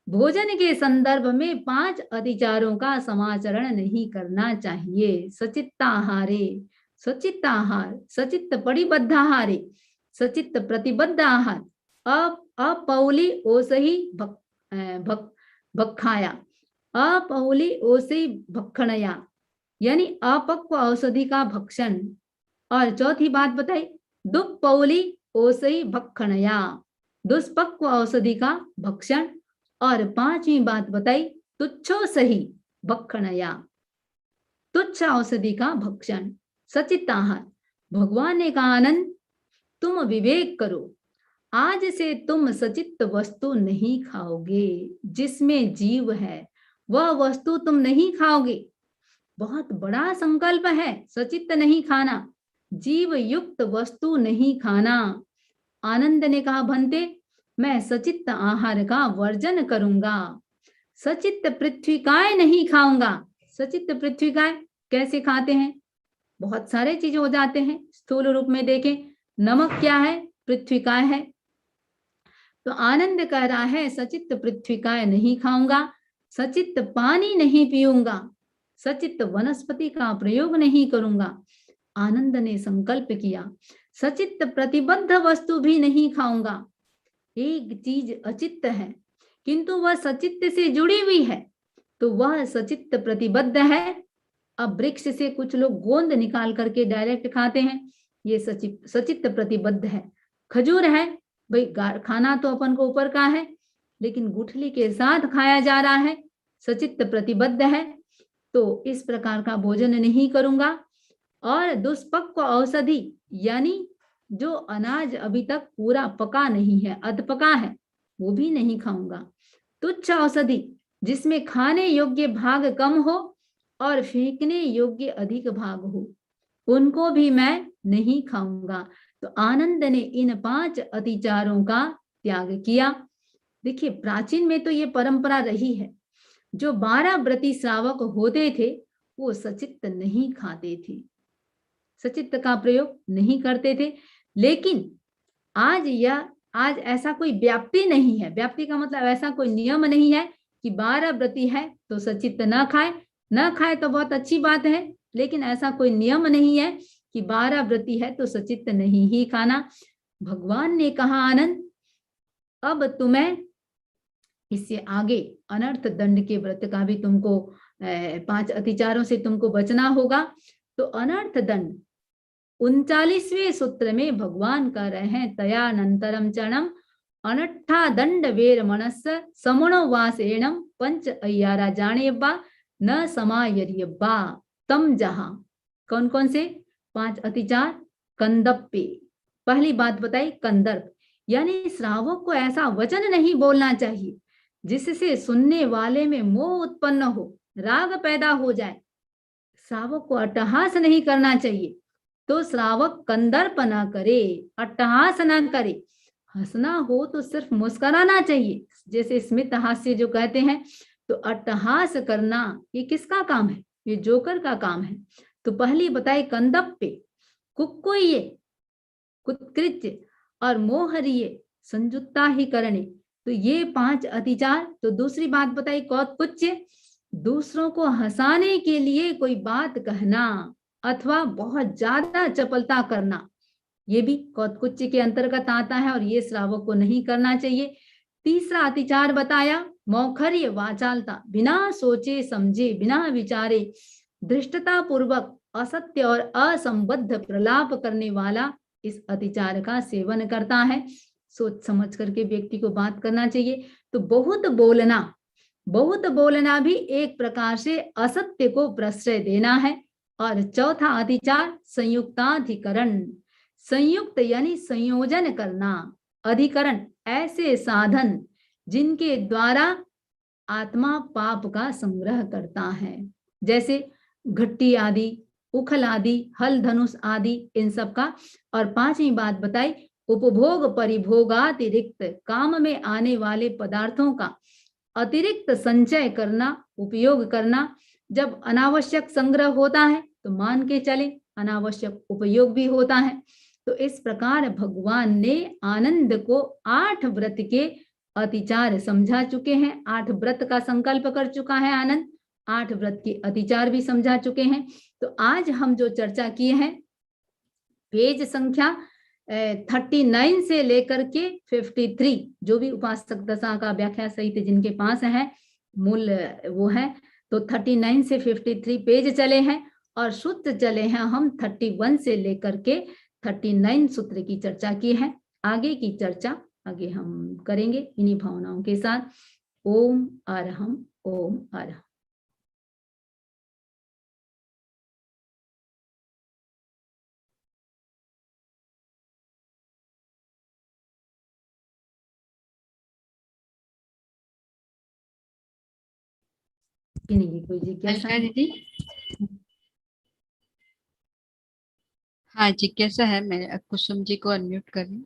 भोजन के संदर्भ में 5 अतिचारों का समाचरण नहीं करना चाहिए। सचित्ताहारे, सचित्ताहार, सचित्त परिबद्धाहारे, सचित्त प्रतिबद्ध आहार, अपौली ओसही भक्षाया, अपौली ओसही भक्षणया, यानी अपक्व औषधि का भक्षण। और चौथी बात बताई, दुपौली ओसही भक्षणया, दुष्पक्व औषधि का भक्षण। और पांचवी बात बताई, तुच्छो सही भक्षणया, तुच्छ औषधि का भक्षण। सचित्त आहार, भगवान ने कहा आनंद तुम विवेक करो, आज से तुम सचित्त वस्तु नहीं खाओगे, जिसमें जीव है वह वस्तु तुम नहीं खाओगे। बहुत बड़ा संकल्प है सचित्त नहीं खाना, जीव युक्त वस्तु नहीं खाना। आनंद ने कहा भंते मैं सचित्त आहार का वर्जन करूंगा, सचित्त पृथ्वीकाय नहीं खाऊंगा। सचित्त पृथ्वीकाय कैसे खाते हैं, बहुत सारे चीज हो जाते हैं। स्थूल रूप में देखें, नमक क्या है, पृथ्वीकाय है। तो आनंद कह रहा है सचित्त पृथ्वीकाय नहीं खाऊंगा, सचित्त पानी नहीं पीऊंगा, सचित्त वनस्पति का प्रयोग नहीं करूंगा। आनंद ने संकल्प किया सचित्त प्रतिबद्ध वस्तु भी नहीं खाऊंगा। एक चीज अचित्त है किंतु वह सचित्त से जुड़ी हुई है, तो वह सचित्त प्रतिबद्ध है। अब वृक्ष से कुछ लोग गोंद निकाल करके डायरेक्ट खाते हैं, ये सचित्त प्रतिबद्ध है। खजूर है, भाई खाना तो अपन को ऊपर का है, लेकिन गुठली के साथ खाया जा रहा है, सचित्त प्रतिबद्ध है। तो इस प्रकार का भोजन नहीं करूंगा। और दुष्पक्व औषधि, यानी जो अनाज अभी तक पूरा पका नहीं है, अधपका है, वो भी नहीं खाऊंगा। तुच्छ औषधि, जिसमें खाने योग्य भाग कम हो और फेंकने योग्य अधिक भाग हो, उनको भी मैं नहीं खाऊंगा। तो आनंद ने इन 5 अतिचारों का त्याग किया। देखिए प्राचीन में तो ये परंपरा रही है, जो 12 व्रती श्रावक होते थे वो सचित्त नहीं खाते थे, सचित्त का प्रयोग नहीं करते थे। लेकिन आज ऐसा कोई व्याप्ति नहीं है, व्याप्ति का मतलब ऐसा कोई नियम नहीं है कि 12 व्रती है तो सचित्त न खाए तो बहुत अच्छी बात है, लेकिन ऐसा कोई नियम नहीं है कि 12 व्रती है तो सचित्त नहीं ही खाना। भगवान ने कहा आनंद अब तुम्हें इससे आगे अनर्थ दंड के व्रत का भी तुमको 5 अतिचारों से तुमको बचना होगा। तो अनर्थ दंड 39वें सूत्र में भगवान कह रहे हैं तयानंतरम चरणम अनट्ठा दंड वेर मनस्य समणो वासेणम पंच अय्यारा जानेब्बा न समायर्यब्बा तम जहां। कौन कौन से 5 अतिचार? कंदप्पे, पहली बात बताई कंदर्प, यानी श्रावक को ऐसा वचन नहीं बोलना चाहिए जिससे सुनने वाले में मोह उत्पन्न हो, राग पैदा हो जाए। श्रावक को अट्टहास नहीं करना चाहिए, तो श्रावक कंदर्प ना करे, अट्टहास ना करे। हंसना हो तो सिर्फ मुस्कुराना चाहिए, जैसे स्मित हास्य जो कहते हैं। तो अट्टहास करना ये किसका काम है? ये जोकर का काम है। तो पहली बताई कंदप्पे, कुक्कुये, कुत्कृत्य और मोहरिये संजुत्ता ही करने, तो ये 5 अतिचार। तो दूसरी बात बताई कौत्कुच्य, दूसरों को हंसाने के लिए कोई बात कहना अथवा बहुत ज्यादा चपलता करना, ये भी कौत्कुच्य के अंतर्गत आता है और ये श्रावक को नहीं करना चाहिए। तीसरा अतिचार बताया मौखर्य वाचालता, बिना सोचे समझे, बिना विचारे धृष्टता पूर्वक असत्य और असंबद्ध प्रलाप करने वाला इस अतिचार का सेवन करता है। सोच समझ करके व्यक्ति को बात करना चाहिए। तो बहुत बोलना भी एक प्रकार से असत्य को प्रश्रय देना है। और चौथा अतिचार संयुक्ताधिकरण, संयुक्त यानी संयोजन करना, अधिकरण ऐसे साधन जिनके द्वारा आत्मा पाप का संग्रह करता है, जैसे घट्टी आदि, उखल आदि, हल धनुष आदि, इन सब का। और 5वीं बात बताई उपभोग परिभोगातिरिक्त, काम में आने वाले पदार्थों का अतिरिक्त संचय करना, उपयोग करना। जब अनावश्यक संग्रह होता है तो मान के चले अनावश्यक उपयोग भी होता है। तो इस प्रकार भगवान ने आनंद को 8 व्रत के अतिचार समझा चुके हैं, 8 व्रत का संकल्प कर चुका है आनंद, 8 व्रत के अतिचार भी समझा चुके हैं। तो आज हम जो चर्चा किए हैं पेज संख्या 39 से लेकर के 53 जो भी उपासक दशा का व्याख्या सहित जिनके पास है मूल वो है, तो 39 से 53 पेज चले हैं और सूत्र चले हैं हम 31 से लेकर के 39 सूत्र की चर्चा की है। आगे की चर्चा आगे हम करेंगे इन्हीं भावनाओं के साथ। ओम अरहम, ओम अरहम। नहीं कोई जिज्ञासा दीदी? हाँ जिज्ञासा है, मैं कुसुम जी को अनम्यूट कर रही हूँ।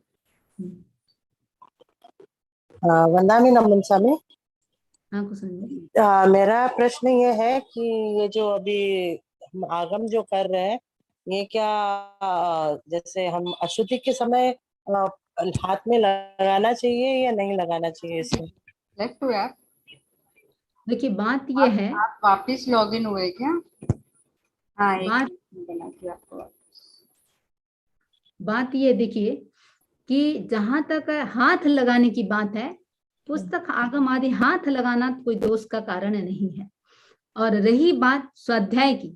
वंदामी नमन स्वामी। हाँ कुसुम जी। मेरा प्रश्न ये है कि ये जो अभी हम आगम जो कर रहे हैं, ये क्या जैसे हम अशुद्धि के समय हाथ में लगाना चाहिए या नहीं लगाना चाहिए इसमें? देखिए बात ये है, आप वापिस लॉग इन हुए क्या? हाँ बात ये देखिए कि जहां तक हाथ लगाने की बात है, पुस्तक आगम आदि हाथ लगाना कोई दोष का कारण नहीं है। और रही बात स्वाध्याय की,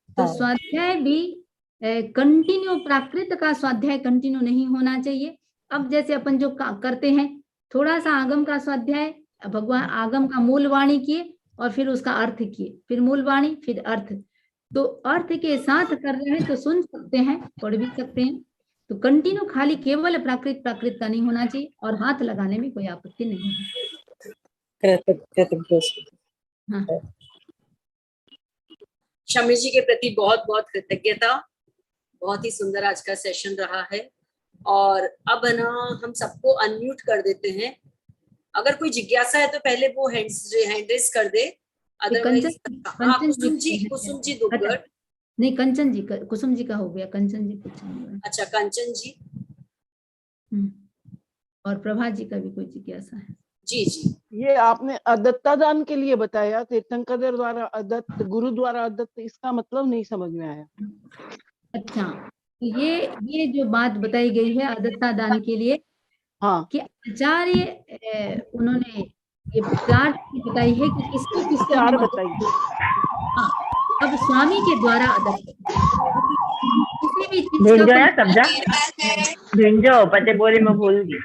तो स्वाध्याय भी कंटिन्यू, प्राकृत का स्वाध्याय कंटिन्यू नहीं होना चाहिए। अब जैसे अपन जो करते हैं, थोड़ा सा आगम का स्वाध्याय, भगवान आगम का मूल वाणी किए और फिर उसका अर्थ किए, फिर मूल वाणी फिर अर्थ, तो अर्थ के साथ कर रहे हैं तो सुन सकते हैं, पढ़ भी सकते हैं। तो कंटिन्यू खाली केवल प्राकृत का नहीं होना चाहिए और हाथ लगाने में कोई आपत्ति नहीं है। हाँ। शमी जी के प्रति बहुत बहुत कृतज्ञता। बहुत ही सुंदर आज का सेशन रहा है। और अब ना हम सबको अनम्यूट कर देते हैं। अगर कोई जिज्ञासा है तो पहले वो हैंड रेस कर दे, अदरवाइज कुसुम जी दुग्गड़। नहीं कंचन जी का, कुसुम जी का हो गया, कंचन जी पूछेंगे। अच्छा कंचन जी। और प्रभा जी का भी कोई जिज्ञासा है? जी जी। ये आपने अदत्ता दान के लिए बताया, तीर्थंकर द्वारा अदत्त, गुरु द्वारा अदत्त, इसका मतलब नहीं समझ में आया। अच्छा, ये जो बात बताई गई है अदत्ता दान के लिए, हाँ, कि आचार्य उन्होंने ये प्रार्थना बताई है कि किसको किसको चार बताइए। हाँ, अब स्वामी के द्वारा अदत्त किसी भी चीज भिंजो का या सब्जा भिंजो पते बोली में भूल गई।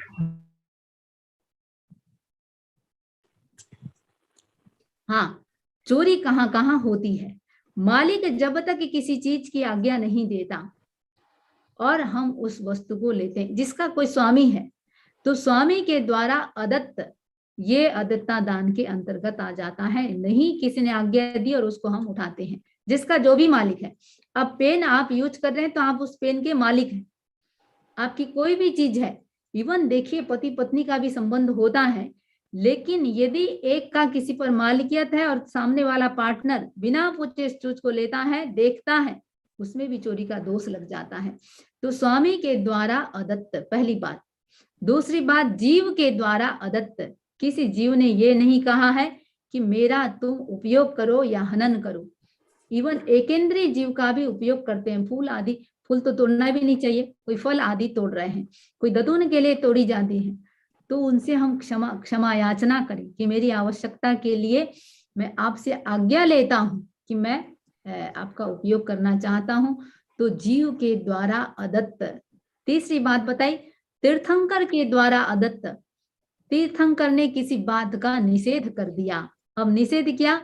हाँ, चोरी कहाँ कहाँ होती है। मालिक जब तक किसी चीज की आज्ञा नहीं देता और हम उस वस्तु को लेते हैं, जिसका कोई स्वामी है, तो स्वामी के द्वारा अदत्त, ये अदत्ता दान के अंतर्गत आ जाता है। नहीं किसी ने आज्ञा दी और उसको हम उठाते हैं, जिसका जो भी मालिक है। अब पेन आप यूज कर रहे हैं तो आप उस पेन के मालिक हैं। आपकी कोई भी चीज है, इवन देखिए पति पत्नी का भी संबंध होता है, लेकिन यदि एक का किसी पर मालिकियत है और सामने वाला पार्टनर बिना पूछे इस चीज को लेता है, देखता है, उसमें भी चोरी का दोष लग जाता है। तो स्वामी के द्वारा अदत्त पहली बात। दूसरी बात, जीव के द्वारा अदत्त, किसी जीव ने ये नहीं कहा है कि मेरा तुम उपयोग करो या हनन करो। इवन एकेंद्रीय जीव का भी उपयोग करते हैं। फूल आदि, फूल तो तोड़ना भी नहीं चाहिए, कोई फल आदि तोड़ रहे हैं, कोई दतून के लिए तोड़ी जाती है, तो उनसे हम क्षमा याचना करें कि मेरी आवश्यकता के लिए मैं आपसे आज्ञा लेता हूं कि मैं आपका उपयोग करना चाहता हूं। तो जीव के द्वारा अदत्त। तीसरी बात बताई, तीर्थंकर के द्वारा अदत्त। तीर्थंकर ने किसी बात का निषेध कर दिया। अब निषेध क्या?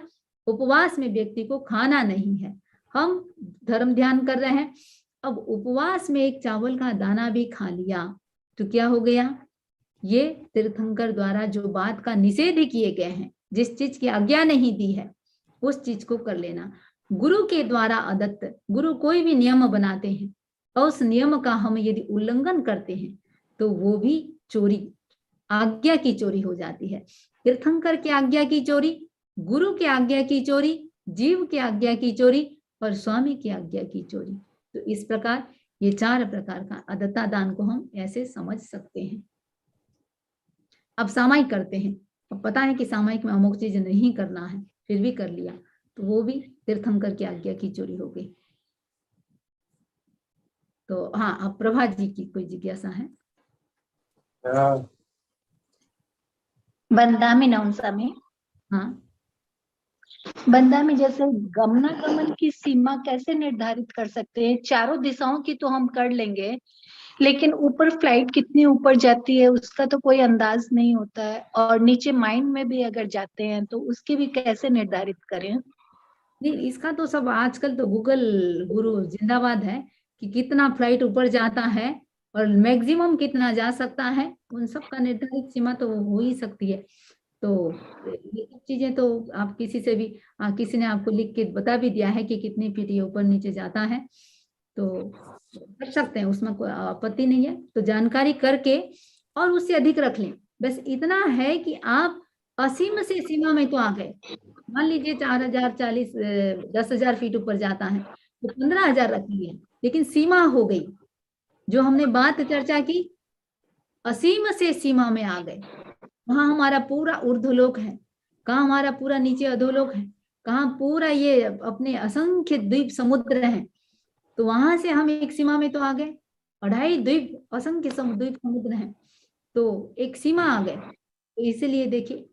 उपवास में व्यक्ति को खाना नहीं है, हम धर्म ध्यान कर रहे हैं, अब उपवास में एक चावल का दाना भी खा लिया तो क्या हो गया? ये तीर्थंकर द्वारा जो बात का निषेध किए गए हैं, जिस चीज की आज्ञा नहीं दी है, उस चीज को कर लेना। गुरु के द्वारा अदत्त, गुरु कोई भी नियम बनाते हैं और उस नियम का हम यदि उल्लंघन करते हैं तो वो भी चोरी, आज्ञा की चोरी हो जाती है। तीर्थंकर की आज्ञा की चोरी, गुरु की आज्ञा की चोरी, जीव की आज्ञा की चोरी और स्वामी की आज्ञा की चोरी। तो इस प्रकार ये 4 प्रकार का अदत्ता दान को हम ऐसे समझ सकते हैं। अब सामायिक करते हैं। अब पता है कि सामायिक में अमुक चीज नहीं करना है, फिर भी कर लिया, तो वो भी तीर्थंकर की आज्ञा की चोरी हो गई। तो हाँ, अब प्रभा जी की कोई जिज्ञासा है? बंदामी नवसामी, हाँ, बंदामी जैसे गमनागमन की सीमा कैसे निर्धारित कर सकते हैं? चारों दिशाओं की तो हम कर लेंगे, लेकिन ऊपर फ्लाइट कितनी ऊपर जाती है उसका तो कोई अंदाज नहीं होता है, और नीचे माइंड में भी अगर जाते हैं तो उसकी भी कैसे निर्धारित करें? नहीं, इसका तो सब आजकल तो गूगल गुरु जिंदाबाद है कि कितना फ्लाइट ऊपर जाता है और मैक्सिमम कितना जा सकता है, उन सब का निर्धारित सीमा तो हो ही सकती है। तो ये सब चीजें तो आप किसी से भी किसी ने आपको लिख के बता भी दिया है कि कितनी फीट ये ऊपर नीचे जाता है, तो कर सकते हैं, उसमें कोई आपत्ति नहीं है। तो जानकारी करके और उससे अधिक रख लें। बस इतना है कि आप असीम से सीमा में तो आ गए। मान लीजिए 4000 40 10,000 फीट ऊपर जाता है तो 15,000 रखेंगे, लेकिन सीमा हो गई। जो हमने बात चर्चा की, असीम से सीमा में आ गए। कहाँ हमारा पूरा ऊर्ध्वलोक है, कहाँ हमारा पूरा नीचे अधोलोक है, कहाँ पूरा ये अपने असंख्य द्वीप समुद्र हैं, तो वहां से हम एक सीमा में तो आ गए। 2.5 द्वीप असंख्य द्वीप समुद्र हैं, तो एक सीमा आ गए। तो इसलिए देखिए,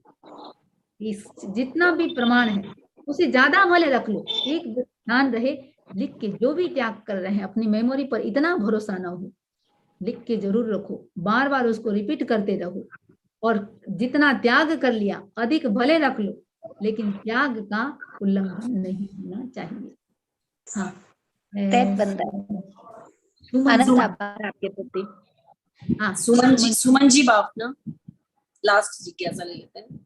इस जितना भी प्रमाण है उसे ज्यादा भले रख लो, एक ध्यान रहे, लिख के जो भी त्याग कर रहे हैं अपनी मेमोरी पर इतना भरोसा ना हो, लिख के जरूर रखो, बार बार उसको रिपीट करते रहो। और जितना त्याग कर लिया अधिक भले रख लो, लेकिन त्याग का उल्लंघन नहीं होना चाहिए। हाँ, तैत बंदा अनंत आभार आपके प्रति। हाँ, सुमन जी बाप ना लास्ट जिज्ञासा ले लेते हैं।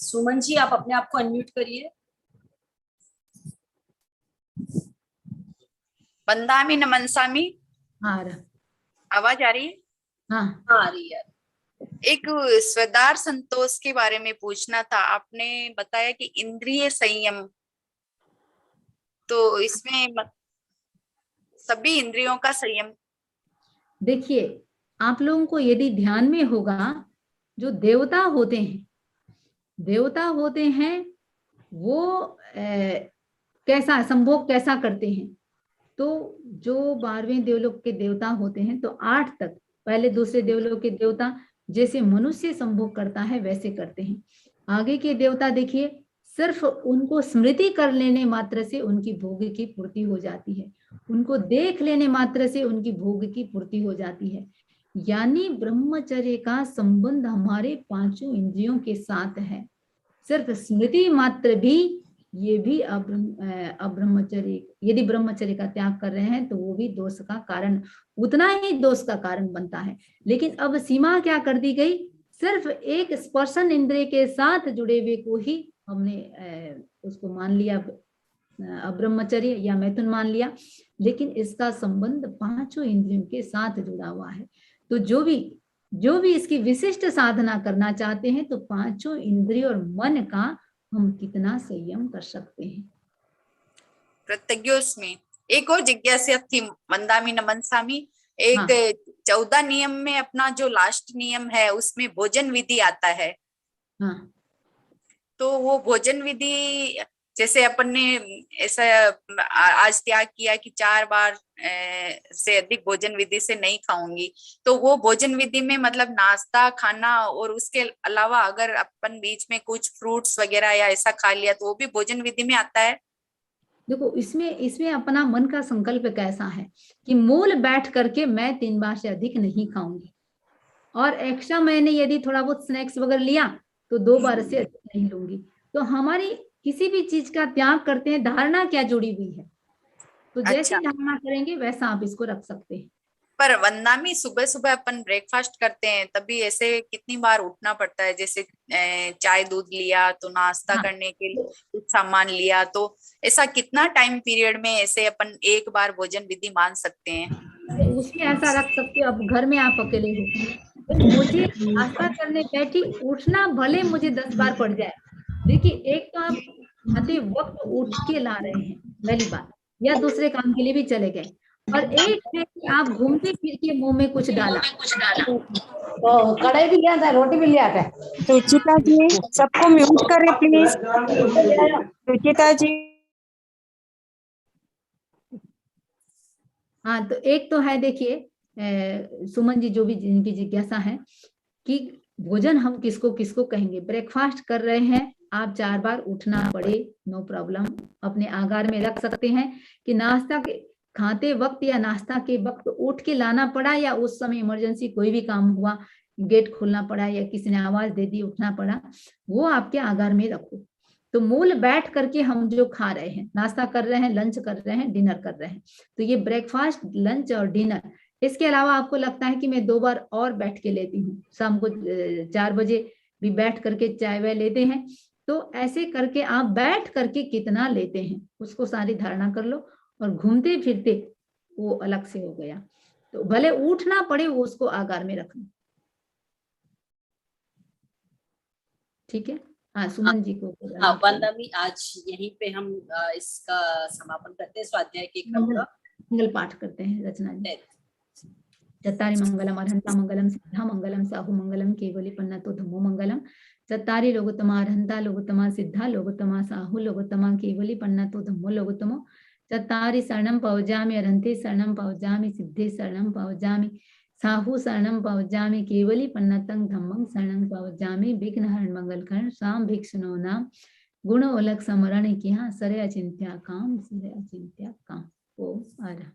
सुमन जी, आप अपने आप को अनम्यूट करिए। बंदामी न मनसामी, हाँ, आवाज आ रही है? हाँ, आ रही है। एक स्वदार संतोष के बारे में पूछना था। आपने बताया कि इंद्रिय संयम, तो इसमें सभी इंद्रियों का संयम। देखिए, आप लोगों को यदि ध्यान में होगा, जो देवता होते हैं वो कैसा संभोग कैसा करते हैं, तो जो 12वें देवलोक के देवता होते हैं तो 8 तक, पहले दूसरे देवलोक के देवता जैसे मनुष्य संभोग करता है वैसे करते हैं। आगे के देवता देखिए, सिर्फ उनको स्मृति कर लेने मात्र से उनकी भोग की पूर्ति हो जाती है, उनको देख लेने मात्र से उनकी भोग की पूर्ति हो जाती है। यानी ब्रह्मचर्य का संबंध हमारे 5 इंद्रियों के साथ है। सिर्फ स्मृति मात्र भी, ये भी अब्रह्मचर्य, यदि ब्रह्मचर्य का त्याग कर रहे हैं तो वो भी दोष का कारण, उतना ही दोष का कारण बनता है। लेकिन अब सीमा क्या कर दी गई, सिर्फ एक स्पर्शन इंद्रिय के साथ जुड़े हुए को ही हमने उसको मान लिया अब्रह्मचर्य या मैथुन मान लिया, लेकिन इसका संबंध 5 इंद्रियों के साथ जुड़ा हुआ है। तो जो भी इसकी विशिष्ट साधना करना चाहते हैं तो 5 इंद्रिय और मन का हम कितना संयम कर सकते हैं। प्रत्यज्ञोस में एक और जिज्ञासा थी मंदामी न मनसामी, एक 14 नियम में अपना जो लास्ट नियम है उसमें भोजन विधि आता है। हाँ, तो वो भोजन विधि जैसे अपन ने ऐसा आज त्याग किया कि 4 बार से अधिक भोजन विधि से नहीं खाऊंगी, तो वो भोजन विधि में मतलब नाश्ता खाना और उसके अलावा अगर अपन बीच में कुछ फ्रूट्स वगैरह या ऐसा खा लिया तो वो भी भोजन विधि में आता है। देखो, इसमें अपना मन का संकल्प कैसा है कि मूल बैठ करके मैं 3 बार से अधिक नहीं खाऊंगी, और एक्स्ट्रा मैंने यदि थोड़ा बहुत स्नैक्स वगैरह लिया तो 2 बार से अधिक नहीं लूंगी। तो हमारी किसी भी चीज का त्याग करते हैं, धारणा क्या जुड़ी हुई है, तो जैसे धारणा करेंगे वैसा आप इसको रख सकते हैं। पर वंदामी सुबह सुबह अपन ब्रेकफास्ट करते हैं तभी ऐसे कितनी बार उठना पड़ता है, जैसे चाय दूध लिया तो नाश्ता करने के लिए कुछ सामान लिया, तो ऐसा कितना टाइम पीरियड में ऐसे अपन एक बार भोजन विधि मान सकते हैं? उसमें ऐसा रख सकते हो, अब घर में आप अकेले हो, मुझे नाश्ता करने बैठी, उठना भले मुझे 10 बार पड़ जाए। देखिए, एक तो आप आते वक्त उठ के ला रहे हैं पहली बात, या दूसरे काम के लिए भी चले गए, और एक है कि आप घूमते फिर के मुंह में कुछ डाला, तो कढ़ाई भी लिया था, रोटी भी लिया था। सुचिता जी सबको म्यूट करें प्लीज। सुचिता जी हाँ, तो एक तो है देखिए सुमन जी, जो भी जिनकी जिज्ञासा है कि भोजन हम किसको किसको कहेंगे। ब्रेकफास्ट कर रहे हैं आप, 4 बार उठना पड़े नो प्रॉब्लम, अपने आगार में रख सकते हैं कि नाश्ता के खाते वक्त या नाश्ता के वक्त उठ के लाना पड़ा, या उस समय इमरजेंसी कोई भी काम हुआ, गेट खोलना पड़ा या किसी ने आवाज दे दी उठना पड़ा, वो आपके आगार में रखो। तो मूल बैठ करके हम जो खा रहे हैं, नाश्ता कर रहे हैं, लंच कर रहे हैं, डिनर कर रहे हैं, तो ये ब्रेकफास्ट, लंच और डिनर। इसके अलावा आपको लगता है कि मैं 2 बार और बैठ के लेती हूँ, शाम को 4 बजे भी बैठ करके चाय वाय लेते हैं, तो ऐसे करके आप बैठ करके कितना लेते हैं उसको सारी धारणा कर लो, और घूमते फिरते वो अलग से हो गया, तो भले उठना पड़े वो उसको आकार में रखना। ठीक है। हाँ, सुमन जी को। हाँ वंदमी, आज यहीं पे हम इसका समापन करते हैं स्वाध्याय के क्रम का। मंगल पाठ करते हैं रचना जी। चत्तारि मंगलम अर्हंता मंगलम सिद्धा मंगलम साहु मंगलम केवली पन्नतो धम्मो मंगलम। चत्तारि लोगोत्तमा अर्हंता लोगोत्तमा सिद्धा लोगोत्तमा साहु लोगोत्तमा केवली पन्नतो धम्मो लोगोत्तमो। चत्तारि शरणं पवजामि अर्हन्ते शरणं पवजामि सिद्धे शरणं पवजामि साहु शरणं पवजामि केवली पन्नतं धम्मं शरणं पवजामि। विघ्नहरण मंगलकरण साम भिक्षुनो नाम गुण ओलक समरण किया सरे अचिंत्या काम सरे अचिंत्या काम। ओम आरा।